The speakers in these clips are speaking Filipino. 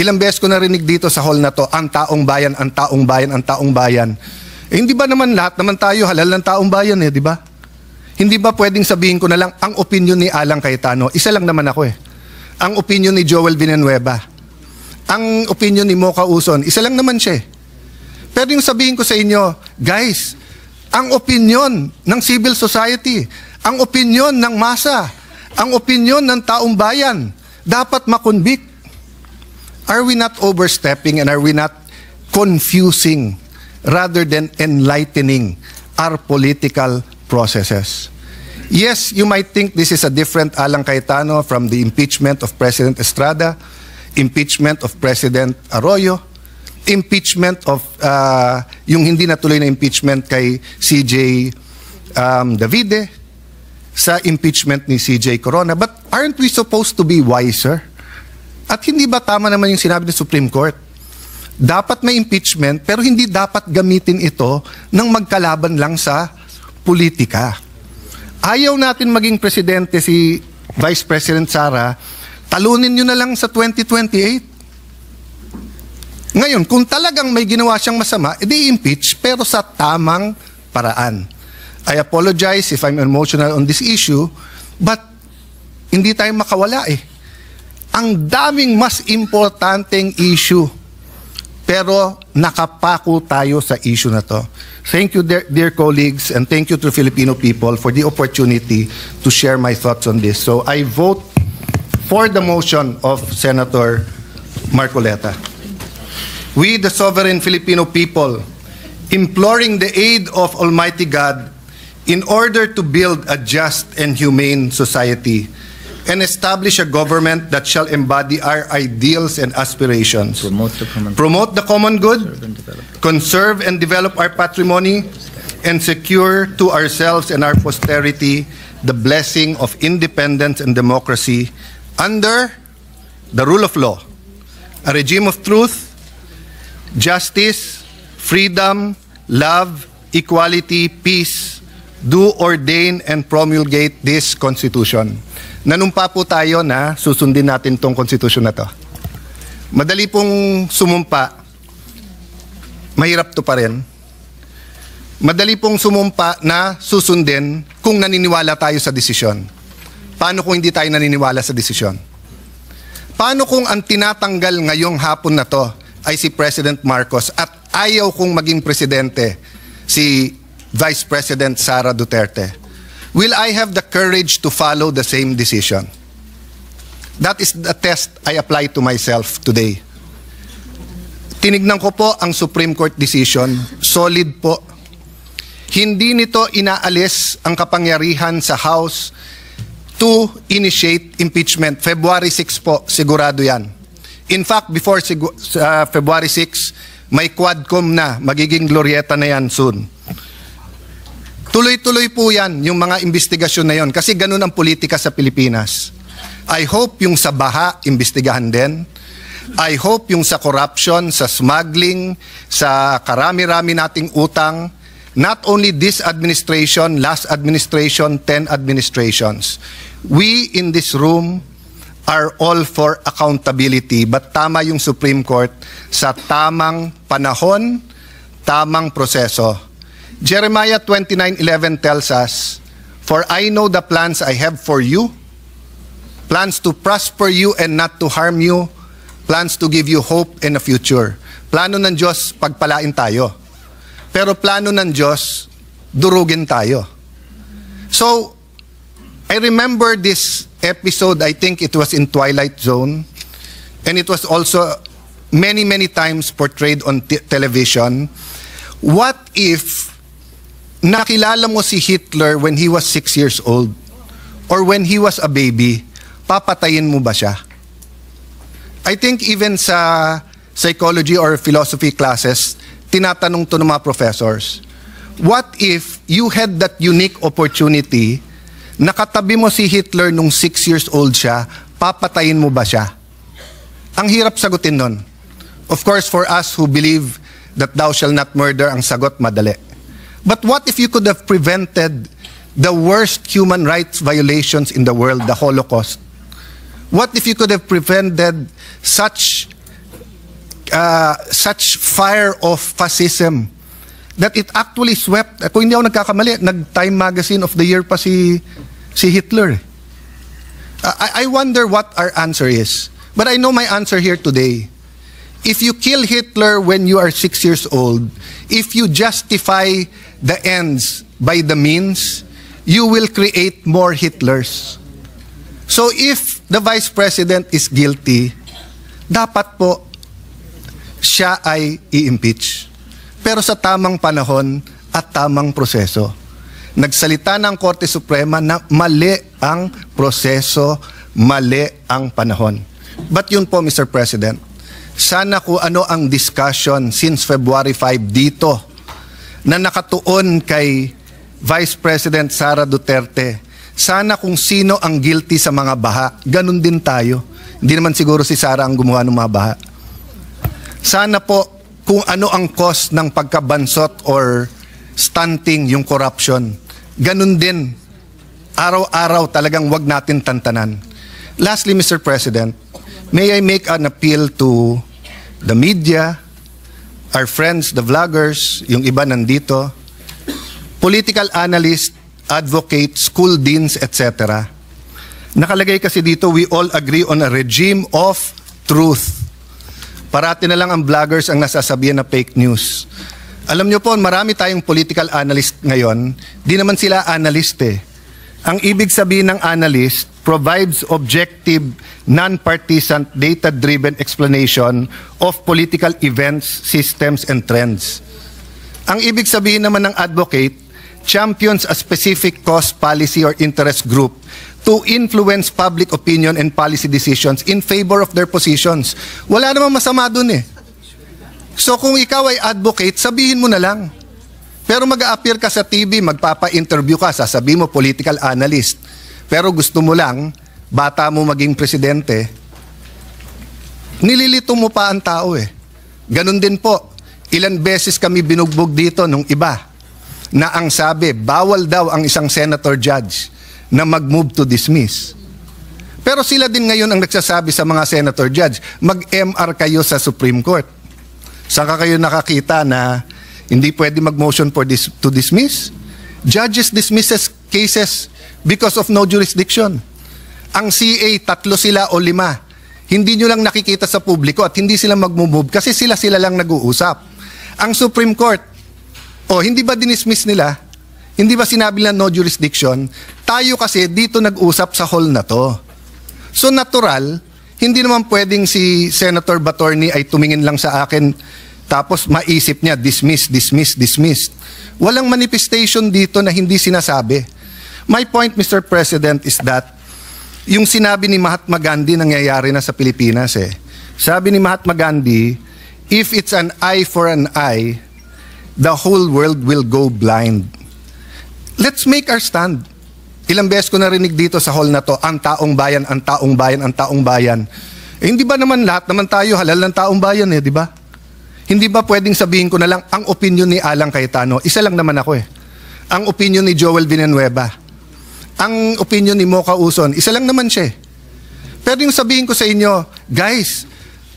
Ilang beses ko narinig dito sa hall na to, ang taong bayan, ang taong bayan, ang taong bayan. Eh, hindi ba naman lahat naman tayo halal ng taong bayan eh, di ba? Hindi ba pwedeng sabihin ko na lang, ang opinion ni Alan Cayetano, isa lang naman ako eh. Ang opinion ni Joel Villanueva, ang opinion ni Mocha Uson, isa lang naman siya eh. Pero yung sabihin ko sa inyo, guys, ang opinion ng civil society, ang opinion ng masa, ang opinion ng taong bayan, dapat makonvict. Are we not overstepping and are we not confusing rather than enlightening our political processes? Yes, you might think this is a different Alan Cayetano from the impeachment of President Estrada, impeachment of President Arroyo, impeachment of yung hindi natuloy na impeachment kay CJ Davide, sa impeachment ni CJ Corona. But aren't we supposed to be wiser? At hindi ba tama naman yung sinabi ng Supreme Court? Dapat may impeachment pero hindi dapat gamitin ito ng magkalaban lang sa politika. Ayaw natin maging presidente si Vice President Sara, talunin nyo na lang sa 2028. Ngayon, kung talagang may ginawa siyang masama, edi impeach pero sa tamang paraan. I apologize if I'm emotional on this issue, but hindi tayo makawala eh. Ang daming mas importanteng issue, pero nakapako tayo sa issue na to. Thank you, dear colleagues, and thank you to Filipino people for the opportunity to share my thoughts on this. So I vote for the motion of Senator Marcoleta. We, the sovereign Filipino people, imploring the aid of Almighty God in order to build a just and humane society and establish a government that shall embody our ideals and aspirations. Promote the common good, conserve and develop our patrimony, and secure to ourselves and our posterity the blessing of independence and democracy under the rule of law, a regime of truth, justice, freedom, love, equality, peace, do ordain and promulgate this Constitution. Nanumpa po tayo na susundin natin tong konstitusyon na to. Madali pong sumumpa, mahirap to pa rin. Madali pong sumumpa na susundin kung naniniwala tayo sa desisyon. Paano kung hindi tayo naniniwala sa desisyon? Paano kung ang tinatanggal ngayong hapon na to ay si President Marcos at ayaw kong maging presidente si Vice President Sara Duterte? Will I have the courage to follow the same decision? That is the test I apply to myself today. Tinignan ko po ang Supreme Court decision, solid po. Hindi nito inaalis ang kapangyarihan sa House to initiate impeachment. February 6 po, sigurado yan. In fact, before February 6, may Quadcom na, magiging Glorieta na yan soon. Tuloy-tuloy po yan, yung mga investigasyon na yon, kasi ganun ang politika sa Pilipinas. I hope yung sa baha, imbestigahan din. I hope yung sa corruption, sa smuggling, sa karami-rami nating utang, not only this administration, last administration, 10 administrations. We in this room are all for accountability, but tama yung Supreme Court sa tamang panahon, tamang proseso. Jeremiah 29:11 tells us, "For I know the plans I have for you, plans to prosper you and not to harm you, plans to give you hope and a future." Plano ng Diyos, pagpalain tayo. Pero plano ng Diyos, durugin tayo. So, I remember this episode, I think it was in Twilight Zone, and it was also many times portrayed on television. What if nakilala mo si Hitler when he was 6 years old or when he was a baby, papatayin mo ba siya? I think even sa psychology or philosophy classes, tinatanong to ng mga professors, what if you had that unique opportunity, nakatabi mo si Hitler nung 6 years old siya, papatayin mo ba siya? Ang hirap sagutin nun. Of course, for us who believe that thou shall not murder, ang sagot madali. But what if you could have prevented the worst human rights violations in the world, the Holocaust? What if you could have prevented such such fire of fascism that it actually swept, kung hindi ako nagkakamali, nag-Time Magazine of the Year pa si Hitler. I wonder what our answer is. But I know my answer here today. If you kill Hitler when you are 6 years old, if you justify the ends by the means, you will create more Hitlers. So if the Vice President is guilty, dapat po siya ay i-impeach. Pero sa tamang panahon at tamang proseso. Nagsalita ng Korte Suprema na mali ang proseso, mali ang panahon. But yun po, Mr. President, sana kung ano ang discussion since February 5 dito na nakatuon kay Vice President Sara Duterte, sana kung sino ang guilty sa mga baha, ganun din tayo. Hindi naman siguro si Sara ang gumawa ng mga baha. Sana po kung ano ang cause ng pagkabansot or stunting yung corruption. Ganun din. Araw-araw talagang wag natin tantanan. Lastly, Mr. President, may I make an appeal to the media, our friends, the vloggers, yung iba nandito, political analysts, advocates, school deans, etc. Nakalagay kasi dito, we all agree on a regime of truth. Parati na lang ang vloggers ang nasasabihan na fake news. Alam nyo po, marami tayong political analyst ngayon. Di naman sila analyst eh. Ang ibig sabihin ng analyst, provides objective, non-partisan, data-driven explanation of political events, systems, and trends. Ang ibig sabihin naman ng advocate, champions a specific cause, policy, or interest group to influence public opinion and policy decisions in favor of their positions. Wala namang masama dun eh. So kung ikaw ay advocate, sabihin mo na lang. Pero mag-a-appear ka sa TV, magpapa-interview ka, sasabihin mo political analyst. Pero gusto mo lang, bata mo maging presidente, nililito mo pa ang tao eh. Ganun din po, ilan beses kami binugbog dito nung iba, na ang sabi, bawal daw ang isang senator judge na mag-move to dismiss. Pero sila din ngayon ang nagsasabi sa mga senator judge, mag-MR kayo sa Supreme Court. Saan kayo nakakita na hindi pwede mag-motion to dismiss? Judges dismisses cases because of no jurisdiction. Ang CA, 3 sila o 5. Hindi nyo lang nakikita sa publiko at hindi sila mag-move kasi sila lang nag-uusap. Ang Supreme Court, hindi ba dinismiss nila? Hindi ba sinabi nila no jurisdiction? Tayo kasi dito nag-usap sa hall na to. So natural, hindi naman pwedeng si Senator Batorni ay tumingin lang sa akin tapos maisip niya, dismissed. Walang manifestation dito na hindi sinasabi. My point, Mr. President, is that yung sinabi ni Mahatma Gandhi nangyayari na sa Pilipinas eh. Sabi ni Mahatma Gandhi, if it's an eye for an eye, the whole world will go blind. Let's make our stand. Ilang beses ko narinig dito sa hall na to, ang taong bayan, ang taong bayan, ang taong bayan. Eh, hindi ba naman lahat naman tayo halal ng taong bayan eh, di ba? Hindi ba pwedeng sabihin ko na lang ang opinion ni Alan Cayetano? Isa lang naman ako eh. Ang opinion ni Joel Villanueva. Ang opinion ni Mocha Uson. Isa lang naman siya eh. Pero yung sabihin ko sa inyo, guys,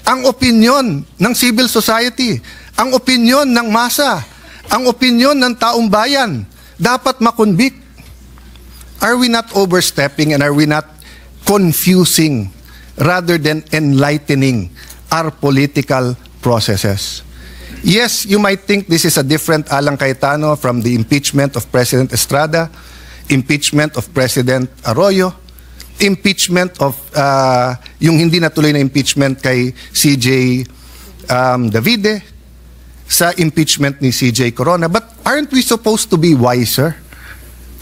ang opinion ng civil society, ang opinion ng masa, ang opinion ng taong bayan, dapat makonvict. Are we not overstepping and are we not confusing rather than enlightening our political processes? Yes, you might think this is a different Alan Cayetano from the impeachment of President Estrada, impeachment of President Arroyo, impeachment of yung hindi natuloy na impeachment kay CJ Davide, sa impeachment ni CJ Corona. But aren't we supposed to be wiser?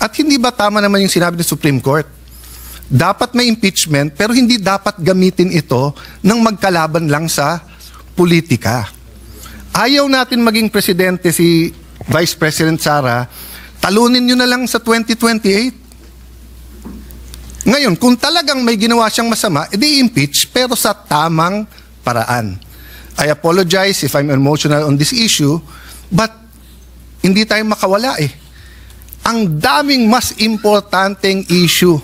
At hindi ba tama naman yung sinabi ng Supreme Court? Dapat may impeachment pero hindi dapat gamitin ito ng magkalaban lang sa politika. Ayaw natin maging presidente si Vice President Sara, talunin nyo na lang sa 2028. Ngayon, kung talagang may ginawa siyang masama, edi impeach pero sa tamang paraan. I apologize if I'm emotional on this issue, but hindi tayo makawala eh. Ang daming mas importanteng issue.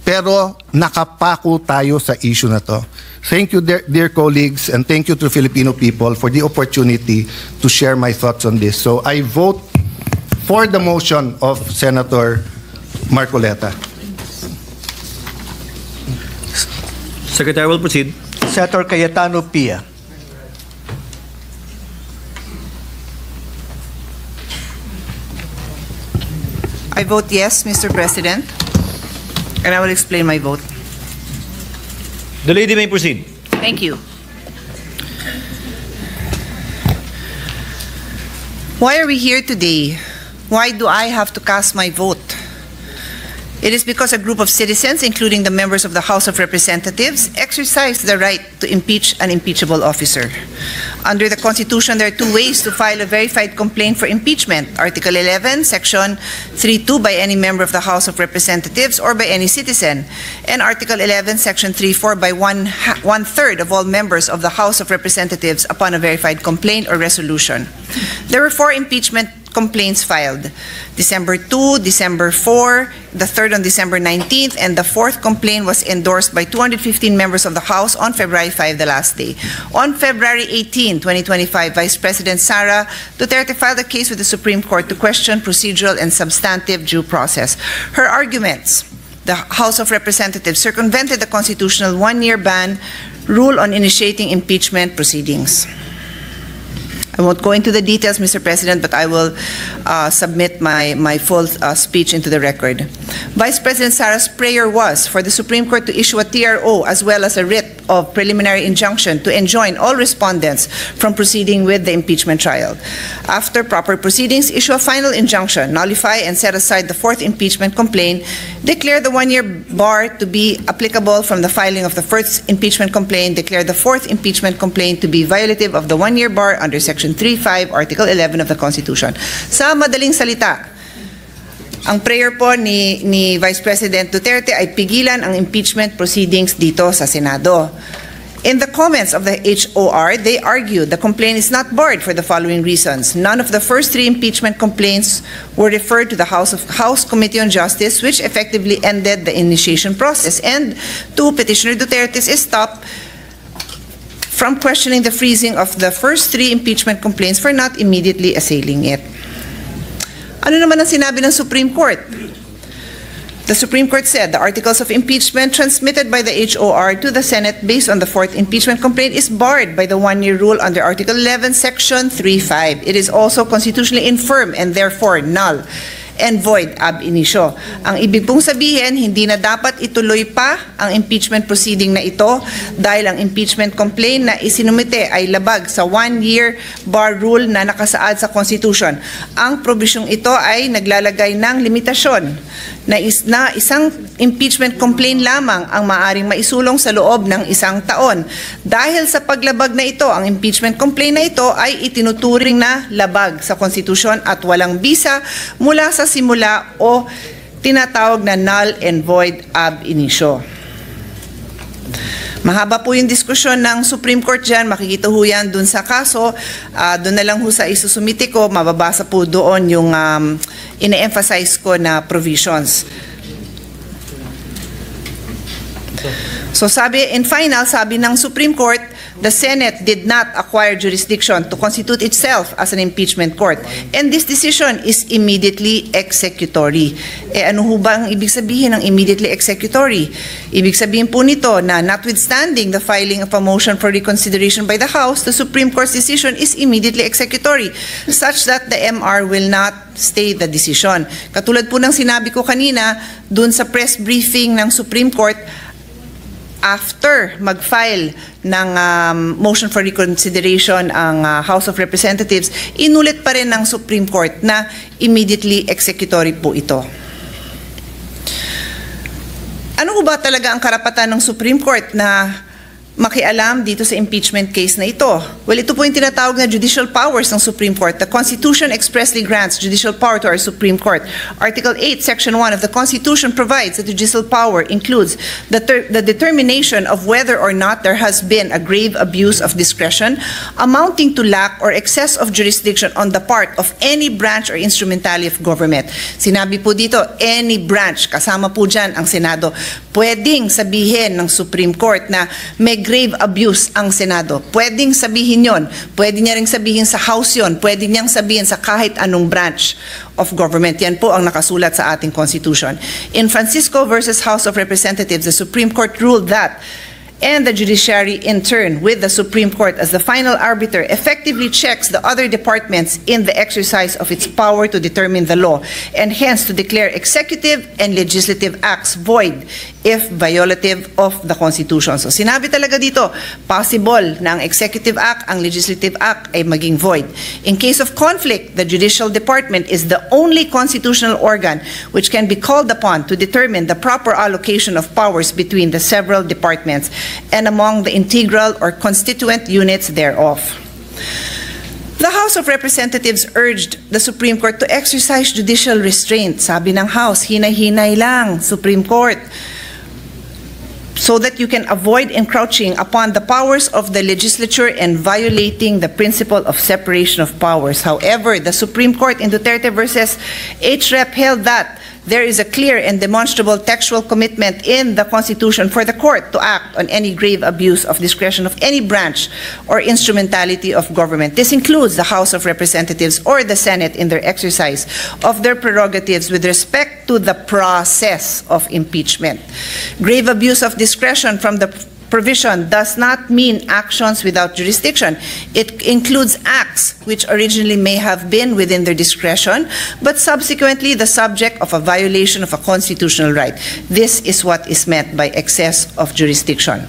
pero nakapako tayo sa issue na to. Thank you, dear colleagues, and thank you to Filipino people for the opportunity to share my thoughts on this. So I vote for the motion of Senator Marcoleta. Secretary will proceed. Senator Cayetano Pia. I vote yes, Mr. President, and I will explain my vote. The lady may proceed. Thank you. Why are we here today? Why do I have to cast my vote? It is because a group of citizens, including the members of the House of Representatives, exercised the right to impeach an impeachable officer. Under the Constitution, there are two ways to file a verified complaint for impeachment. Article 11, Section 3.2 by any member of the House of Representatives or by any citizen. And Article 11, Section 3.4 by one-third of all members of the House of Representatives upon a verified complaint or resolution. There were 4 impeachment complaints filed. December 2, December 4, the third on December 19th, and the 4th complaint was endorsed by 215 members of the House on February 5, the last day. On February 18, 2025, Vice President Sara Duterte filed a case with the Supreme Court to question procedural and substantive due process. Her arguments: the House of Representatives circumvented the constitutional 1-year ban rule on initiating impeachment proceedings. I won't go into the details, Mr. President, but I will submit my full speech into the record. Vice President Sara's prayer was for the Supreme Court to issue a TRO as well as a writ of preliminary injunction to enjoin all respondents from proceeding with the impeachment trial. After proper proceedings, issue a final injunction, nullify and set aside the 4th impeachment complaint, declare the 1-year bar to be applicable from the filing of the 1st impeachment complaint, declare the 4th impeachment complaint to be violative of the 1-year bar under Section 3.5, Article 11 of the Constitution. Sa madaling salita, ang prayer po ni Vice President Duterte ay pigilan ang impeachment proceedings dito sa Senado. In the comments of the HOR, they argued the complaint is not barred for the following reasons. None of the first 3 impeachment complaints were referred to the House Committee on Justice, which effectively ended the initiation process. And 2, Petitioner Duterte is stopped from questioning the freezing of the first 3 impeachment complaints for not immediately assailing it. Ano naman ang sinabi ng Supreme Court? The Supreme Court said the articles of impeachment transmitted by the HOR to the Senate based on the 4th impeachment complaint is barred by the 1-year rule under Article 11, Section 3.5. It is also constitutionally infirm and therefore null and void ab initio. Ang ibig pong sabihin, hindi na dapat ituloy pa ang impeachment proceeding na ito dahil ang impeachment complaint na isinumite ay labag sa 1-year bar rule na nakasaad sa Constitution. Ang probisyong ito ay naglalagay ng limitasyon na isang impeachment complaint lamang ang maaaring maisulong sa loob ng 1 taon. Dahil sa paglabag na ito, ang impeachment complaint na ito ay itinuturing na labag sa Constitution at walang bisa mula sa simula o tinatawag na null and void ab initio. Mahaba po yung diskusyon ng Supreme Court dyan, makikita ho yan dun sa kaso, dun na lang ho sa isusumite ko, mababasa po doon yung ine-emphasize ko na provisions. So in final, sabi ng Supreme Court, the Senate did not acquire jurisdiction to constitute itself as an impeachment court. And this decision is immediately executory. Ano ho ba ang ibig sabihin ng immediately executory? Ibig sabihin po nito na notwithstanding the filing of a motion for reconsideration by the House, the Supreme Court's decision is immediately executory, such that the MR will not stay the decision. Katulad po ng sinabi ko kanina, dun sa press briefing ng Supreme Court, after mag-file ng motion for reconsideration ang House of Representatives, inulit pa rin ng Supreme Court na immediately executory po ito. Ano ba talaga ang karapatan ng Supreme Court na makialam dito sa impeachment case na ito? Well, ito po yung tinatawag na judicial powers ng Supreme Court. The Constitution expressly grants judicial power to our Supreme Court. Article 8, Section 1 of the Constitution provides that judicial power includes the determination of whether or not there has been a grave abuse of discretion amounting to lack or excess of jurisdiction on the part of any branch or instrumentality of government. Sinabi po dito, any branch, kasama po dyan ang Senado. Pwedeng sabihin ng Supreme Court na may grave abuse ang Senado. Pwedeng sabihin yon. Pwede niya ring sabihin sa House yon. Pwede niyang sabihin sa kahit anong branch of government. Yan po ang nakasulat sa ating Constitution. In Francisco versus House of Representatives, the Supreme Court ruled that and the judiciary in turn with the Supreme Court as the final arbiter effectively checks the other departments in the exercise of its power to determine the law and hence to declare executive and legislative acts void if violative of the Constitution. So sinabi talaga dito, possible na ang executive act, ang legislative act ay maging void. In case of conflict, the judicial department is the only constitutional organ which can be called upon to determine the proper allocation of powers between the several departments and among the integral or constituent units thereof. The House of Representatives urged the Supreme Court to exercise judicial restraint. Sabi ng House, hinay-hinay lang, Supreme Court, so that you can avoid encroaching upon the powers of the legislature and violating the principle of separation of powers. However, the Supreme Court in Duterte versus HREP held that there is a clear and demonstrable textual commitment in the Constitution for the court to act on any grave abuse of discretion of any branch or instrumentality of government. This includes the House of Representatives or the Senate in their exercise of their prerogatives with respect to the process of impeachment. Grave abuse of discretion from the provision does not mean actions without jurisdiction. It includes acts which originally may have been within their discretion, but subsequently the subject of a violation of a constitutional right. This is what is meant by excess of jurisdiction.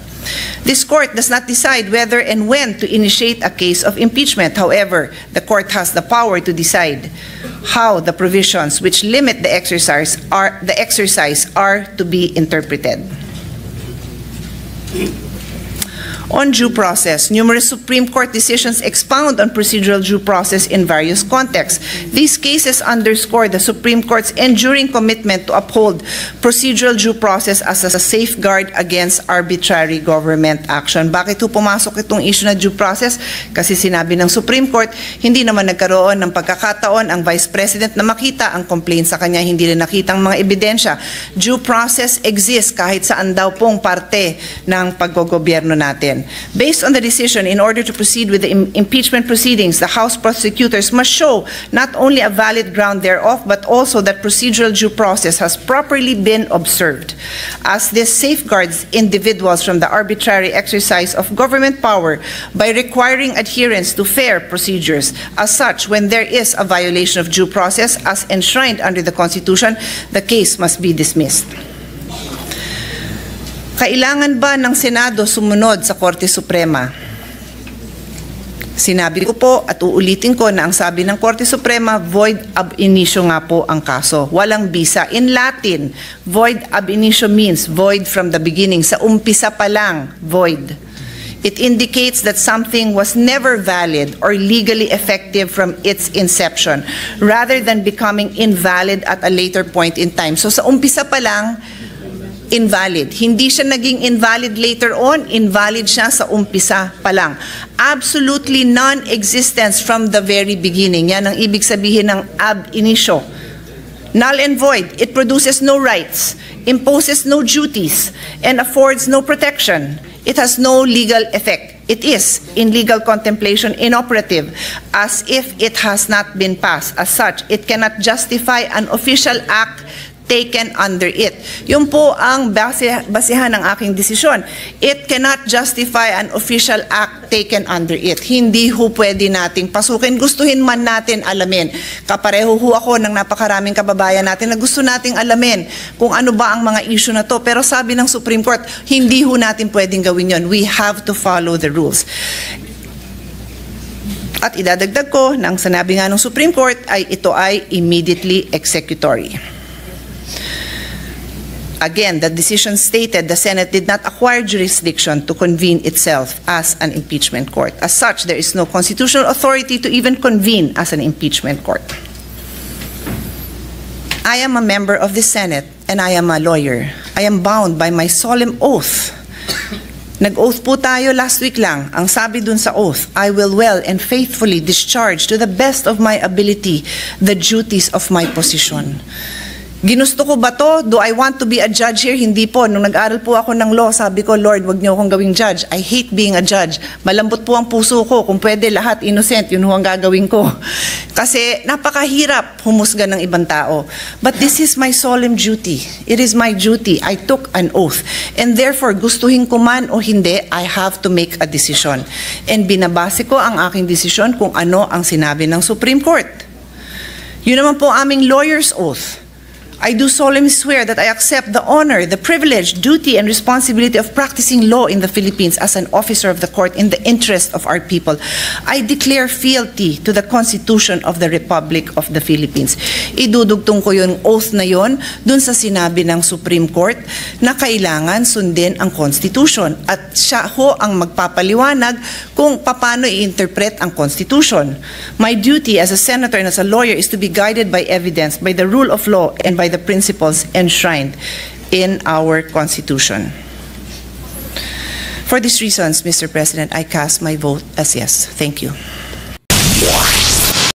This court does not decide whether and when to initiate a case of impeachment. However, the court has the power to decide how the provisions which limit the exercise are to be interpreted. On due process, numerous Supreme Court decisions expound on procedural due process in various contexts. These cases underscore the Supreme Court's enduring commitment to uphold procedural due process as a safeguard against arbitrary government action. Bakit pumasok itong issue na due process? Kasi sinabi ng Supreme Court, hindi naman nagkaroon ng pagkakataon ang Vice President na makita ang complaint sa kanya, hindi rin nakita ang mga ebidensya. Due process exists kahit saan daw pong parte ng paggogobyerno natin. Based on the decision, in order to proceed with the impeachment proceedings, the House prosecutors must show not only a valid ground thereof, but also that procedural due process has properly been observed. As this safeguards individuals from the arbitrary exercise of government power by requiring adherence to fair procedures. As such, when there is a violation of due process as enshrined under the Constitution, the case must be dismissed. Kailangan ba ng Senado sumunod sa Korte Suprema? Sinabi ko po at uulitin ko na ang sabi ng Korte Suprema, void ab initio nga po ang kaso. Walang bisa. In Latin, void ab initio means void from the beginning. Sa umpisa pa lang, void. It indicates that something was never valid or legally effective from its inception, rather than becoming invalid at a later point in time. So sa umpisa pa lang, invalid. Hindi siya naging invalid later on, invalid siya sa umpisa pa lang. Absolutely non-existence from the very beginning. Yan ang ibig sabihin ng ab initio. Null and void. It produces no rights, imposes no duties, and affords no protection. It has no legal effect. It is, in legal contemplation, inoperative, as if it has not been passed. As such, it cannot justify an official act taken under it. Yun po ang basihan ng aking desisyon. It cannot justify an official act taken under it. Hindi ho pwede nating pasukin. Gustuhin man natin alamin. Kapareho ho ako ng napakaraming kababayan natin na gusto nating alamin kung ano ba ang mga issue na to. Pero sabi ng Supreme Court, hindi ho natin pwedeng gawin yun. We have to follow the rules. At idadagdag ko, nang sanabi nga ng Supreme Court, ay ito ay immediately executory. Again, the decision stated the Senate did not acquire jurisdiction to convene itself as an impeachment court. As such, there is no constitutional authority to even convene as an impeachment court. I am a member of the Senate and I am a lawyer. I am bound by my solemn oath. Nag-oath po tayo last week lang. Ang sabi dun sa oath, I will well and faithfully discharge to the best of my ability the duties of my position. Ginusto ko ba to? Do I want to be a judge here? Hindi po. Nung nag-aral po ako ng law, sabi ko, Lord, wag niyo akong gawing judge. I hate being a judge. Malambot po ang puso ko. Kung pwede, lahat innocent. Yun ho ang gagawin ko. Kasi napakahirap humusga ng ibang tao. But this is my solemn duty. It is my duty. I took an oath. And therefore, gustuhin ko man o hindi, I have to make a decision. And binabase ko ang aking desisyon kung ano ang sinabi ng Supreme Court. Yun naman po aming lawyer's oath. I do solemnly swear that I accept the honor, the privilege, duty, and responsibility of practicing law in the Philippines as an officer of the court in the interest of our people. I declare fealty to the Constitution of the Republic of the Philippines. Idudugtong ko yung oath na yon dun sa sinabi ng Supreme Court na kailangan sundin ang Constitution at siya ho ang magpapaliwanag kung paano i-interpret ang Constitution. My duty as a senator and as a lawyer is to be guided by evidence, by the rule of law, and by the principles enshrined in our Constitution. For these reasons, Mr. President, I cast my vote as yes. Thank you.